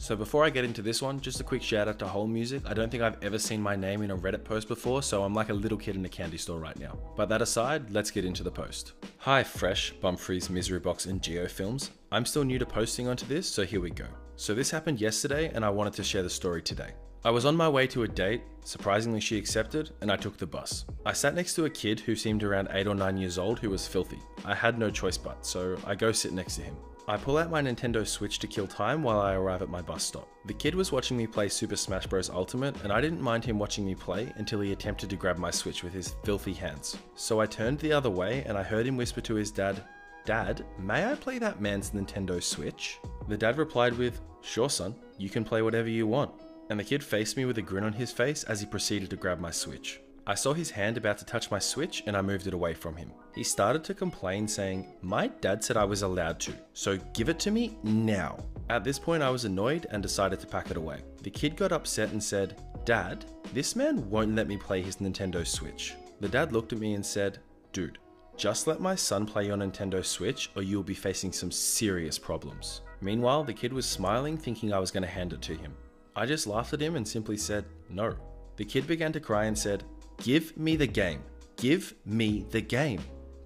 So before I get into this one, just a quick shout out to Whole Music. I don't think I've ever seen my name in a Reddit post before, so I'm like a little kid in a candy store right now. But that aside, let's get into the post. Hi Fresh, Bumfries, Misery Box and Geo Films. I'm still new to posting onto this, so here we go. So this happened yesterday and I wanted to share the story today. I was on my way to a date, surprisingly she accepted, and I took the bus. I sat next to a kid who seemed around 8 or 9 years old who was filthy. I had no choice but, so I go sit next to him. I pull out my Nintendo Switch to kill time while I arrive at my bus stop. The kid was watching me play Super Smash Bros. Ultimate, and I didn't mind him watching me play until he attempted to grab my Switch with his filthy hands. So I turned the other way and I heard him whisper to his dad, "Dad, may I play that man's Nintendo Switch?" The dad replied with, "Sure son, you can play whatever you want." And the kid faced me with a grin on his face as he proceeded to grab my Switch. I saw his hand about to touch my Switch and I moved it away from him. He started to complain saying, "My dad said I was allowed to, so give it to me now." At this point I was annoyed and decided to pack it away. The kid got upset and said, "Dad, this man won't let me play his Nintendo Switch." The dad looked at me and said, "Dude, just let my son play your Nintendo Switch or you'll be facing some serious problems." Meanwhile, the kid was smiling thinking I was going to hand it to him. I just laughed at him and simply said, "No." The kid began to cry and said, "Give me the game. Give me the game.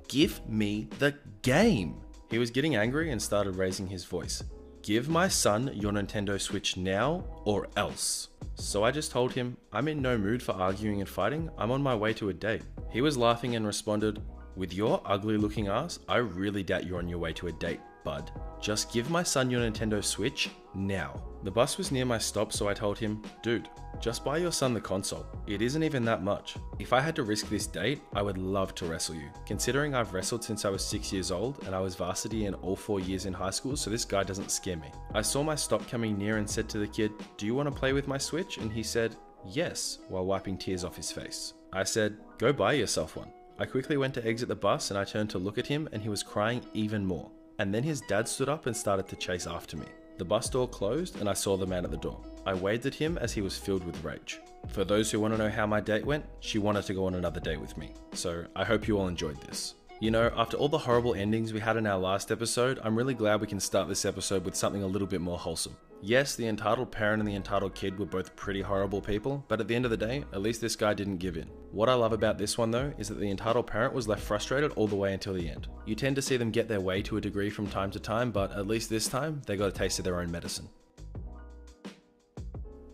Give me the game." He was getting angry and started raising his voice. "Give my son your Nintendo Switch now or else." So I just told him, "I'm in no mood for arguing and fighting. I'm on my way to a date." He was laughing and responded, "With your ugly looking ass, I really doubt you're on your way to a date, bud. Just give my son your Nintendo Switch now." The bus was near my stop, so I told him, "Dude, just buy your son the console. It isn't even that much. If I had to risk this date, I would love to wrestle you. Considering I've wrestled since I was 6 years old and I was varsity in all 4 years in high school, so this guy doesn't scare me." I saw my stop coming near and said to the kid, "Do you want to play with my Switch?" And he said, "Yes," while wiping tears off his face. I said, "Go buy yourself one." I quickly went to exit the bus and I turned to look at him and he was crying even more. And then his dad stood up and started to chase after me. The bus door closed and I saw the man at the door. I waved at him as he was filled with rage. For those who want to know how my date went, she wanted to go on another date with me. So I hope you all enjoyed this. You know, after all the horrible endings we had in our last episode, I'm really glad we can start this episode with something a little bit more wholesome. Yes, the entitled parent and the entitled kid were both pretty horrible people, but at the end of the day, at least this guy didn't give in. What I love about this one though, is that the entitled parent was left frustrated all the way until the end. You tend to see them get their way to a degree from time to time, but at least this time, they got a taste of their own medicine.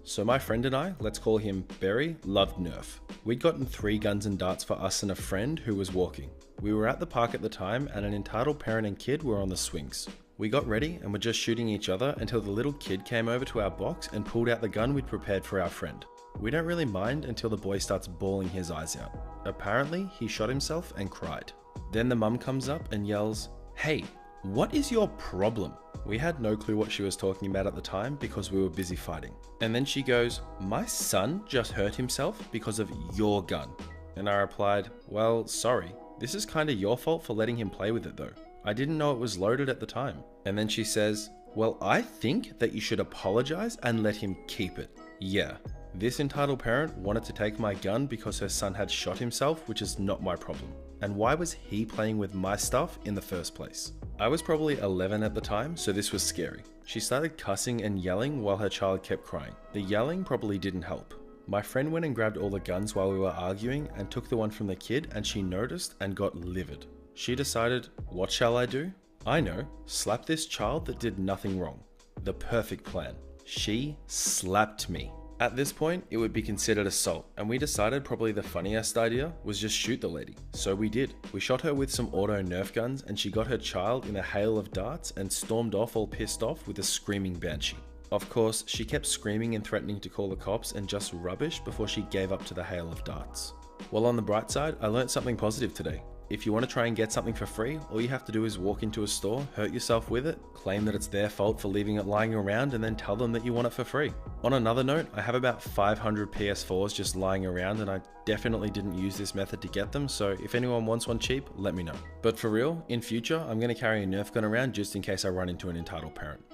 So my friend and I, let's call him Barry, loved Nerf. We'd gotten 3 guns and darts for us and a friend who was walking. We were at the park at the time and an entitled parent and kid were on the swings. We got ready and were just shooting each other until the little kid came over to our box and pulled out the gun we'd prepared for our friend. We don't really mind until the boy starts bawling his eyes out. Apparently, he shot himself and cried. Then the mum comes up and yells, "Hey, what is your problem?" We had no clue what she was talking about at the time because we were busy fighting. And then she goes, "My son just hurt himself because of your gun." And I replied, "Well, sorry. This is kinda your fault for letting him play with it though. I didn't know it was loaded at the time." And then she says, "Well, I think that you should apologize and let him keep it." Yeah, this entitled parent wanted to take my gun because her son had shot himself, which is not my problem. And why was he playing with my stuff in the first place? I was probably 11 at the time, so this was scary. She started cussing and yelling while her child kept crying. The yelling probably didn't help. My friend went and grabbed all the guns while we were arguing and took the one from the kid, and she noticed and got livid. She decided, what shall I do? I know, slap this child that did nothing wrong. The perfect plan. She slapped me. At this point, it would be considered assault, and we decided probably the funniest idea was just shoot the lady. So we did. We shot her with some auto Nerf guns, and she got her child in a hail of darts and stormed off all pissed off with a screaming banshee. Of course, she kept screaming and threatening to call the cops and just rubbish before she gave up to the hail of darts. Well, on the bright side, I learned something positive today. If you want to try and get something for free, all you have to do is walk into a store, hurt yourself with it, claim that it's their fault for leaving it lying around, and then tell them that you want it for free. On another note, I have about 500 PS4s just lying around, and I definitely didn't use this method to get them, so if anyone wants one cheap, let me know. But for real, in future, I'm going to carry a Nerf gun around just in case I run into an entitled parent.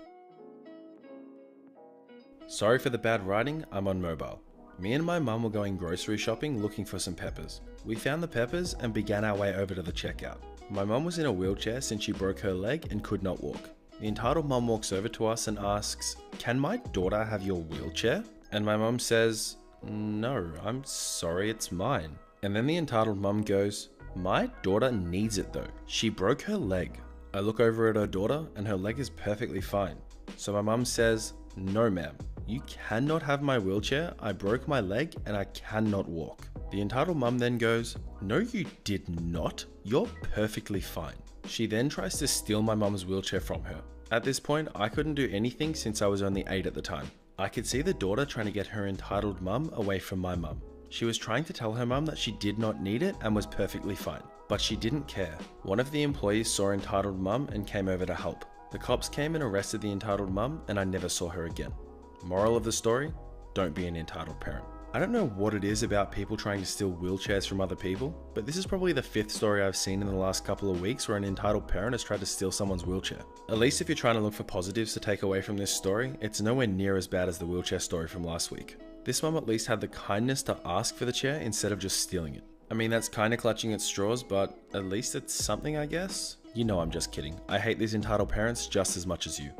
Sorry for the bad writing, I'm on mobile. Me and my mum were going grocery shopping looking for some peppers. We found the peppers and began our way over to the checkout. My mum was in a wheelchair since she broke her leg and could not walk. The entitled mum walks over to us and asks, "Can my daughter have your wheelchair?" And my mum says, "No, I'm sorry, it's mine." And then the entitled mum goes, "My daughter needs it though. She broke her leg." I look over at her daughter and her leg is perfectly fine. So my mum says, "No ma'am, you cannot have my wheelchair. I broke my leg and I cannot walk." The entitled mum then goes, "No you did not. You're perfectly fine." She then tries to steal my mum's wheelchair from her. At this point, I couldn't do anything since I was only 8 at the time. I could see the daughter trying to get her entitled mum away from my mum. She was trying to tell her mum that she did not need it and was perfectly fine, but she didn't care. One of the employees saw entitled mum and came over to help. The cops came and arrested the entitled mum and I never saw her again. Moral of the story, don't be an entitled parent. I don't know what it is about people trying to steal wheelchairs from other people, but this is probably the 5th story I've seen in the last couple of weeks where an entitled parent has tried to steal someone's wheelchair. At least if you're trying to look for positives to take away from this story, it's nowhere near as bad as the wheelchair story from last week. This mum at least had the kindness to ask for the chair instead of just stealing it. I mean, that's kind of clutching at straws, but at least it's something, I guess? You know I'm just kidding. I hate these entitled parents just as much as you.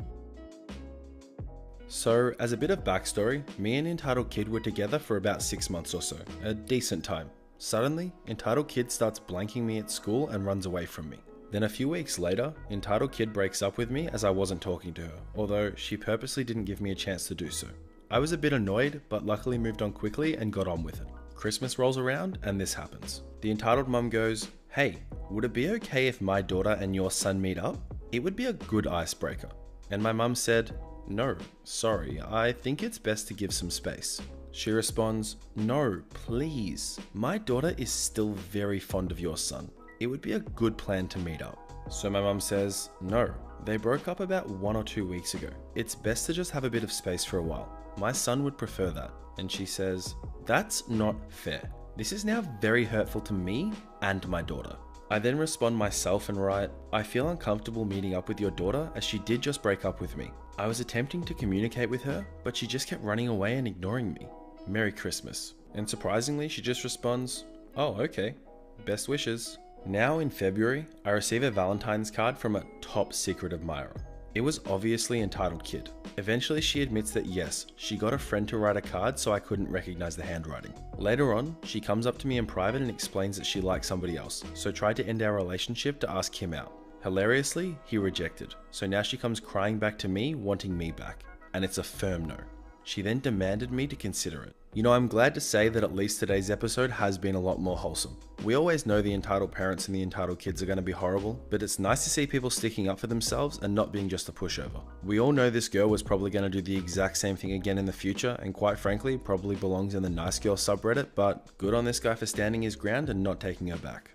So, as a bit of backstory, me and Entitled Kid were together for about 6 months or so, a decent time. Suddenly, Entitled Kid starts blanking me at school and runs away from me. Then a few weeks later, Entitled Kid breaks up with me as I wasn't talking to her, although she purposely didn't give me a chance to do so. I was a bit annoyed, but luckily moved on quickly and got on with it. Christmas rolls around and this happens. The entitled mum goes, "Hey, would it be okay if my daughter and your son meet up? It would be a good icebreaker." And my mum said, "No, sorry, I think it's best to give some space." She responds, "No, please. My daughter is still very fond of your son. It would be a good plan to meet up." So my mum says, "No, they broke up about 1 or 2 weeks ago. It's best to just have a bit of space for a while. My son would prefer that." And she says, "That's not fair. This is now very hurtful to me and my daughter." I then respond myself and write, "I feel uncomfortable meeting up with your daughter as she did just break up with me. I was attempting to communicate with her, but she just kept running away and ignoring me. Merry Christmas." And surprisingly, she just responds, "Oh, okay. Best wishes." Now in February, I receive a Valentine's card from a top secret admirer. It was obviously Entitled Kid. Eventually she admits that yes, she got a friend to write a card so I couldn't recognize the handwriting. Later on, she comes up to me in private and explains that she likes somebody else, so tried to end our relationship to ask him out. Hilariously, he rejected, so now she comes crying back to me wanting me back, and it's a firm no. She then demanded me to consider it. You know, I'm glad to say that at least today's episode has been a lot more wholesome. We always know the entitled parents and the entitled kids are going to be horrible, but it's nice to see people sticking up for themselves and not being just a pushover. We all know this girl was probably going to do the exact same thing again in the future, and quite frankly, probably belongs in the nice girl subreddit, but good on this guy for standing his ground and not taking her back.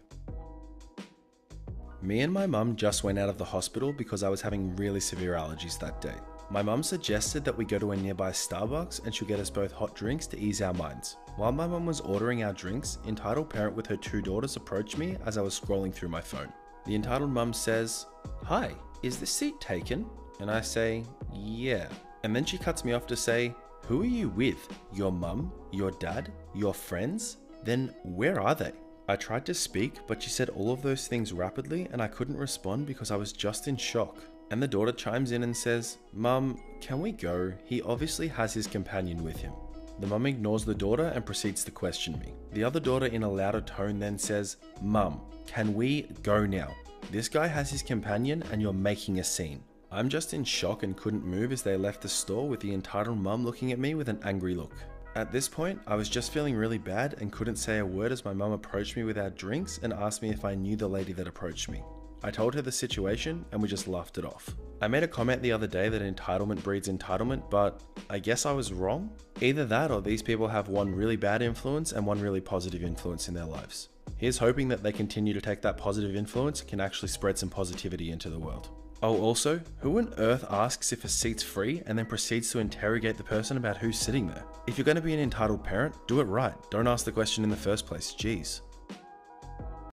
Me and my mum just went out of the hospital because I was having really severe allergies that day. My mum suggested that we go to a nearby Starbucks and she'll get us both hot drinks to ease our minds. While my mum was ordering our drinks, entitled parent with her 2 daughters approached me as I was scrolling through my phone. The entitled mum says, "Hi, is this seat taken?" And I say, "Yeah." And then she cuts me off to say, "Who are you with? Your mum? Your dad? Your friends? Then where are they?" I tried to speak, but she said all of those things rapidly and I couldn't respond because I was just in shock. And the daughter chimes in and says, "Mum, can we go? He obviously has his companion with him." The mum ignores the daughter and proceeds to question me. The other daughter in a louder tone then says, "Mum, can we go now? This guy has his companion and you're making a scene." I'm just in shock and couldn't move as they left the store with the entitled mum looking at me with an angry look. At this point, I was just feeling really bad and couldn't say a word as my mum approached me with our drinks and asked me if I knew the lady that approached me. I told her the situation and we just laughed it off. I made a comment the other day that entitlement breeds entitlement, but I guess I was wrong. Either that or these people have one really bad influence and one really positive influence in their lives. Here's hoping that they continue to take that positive influence and can actually spread some positivity into the world. Oh, also, who on earth asks if a seat's free and then proceeds to interrogate the person about who's sitting there? If you're going to be an entitled parent, do it right. Don't ask the question in the first place, jeez.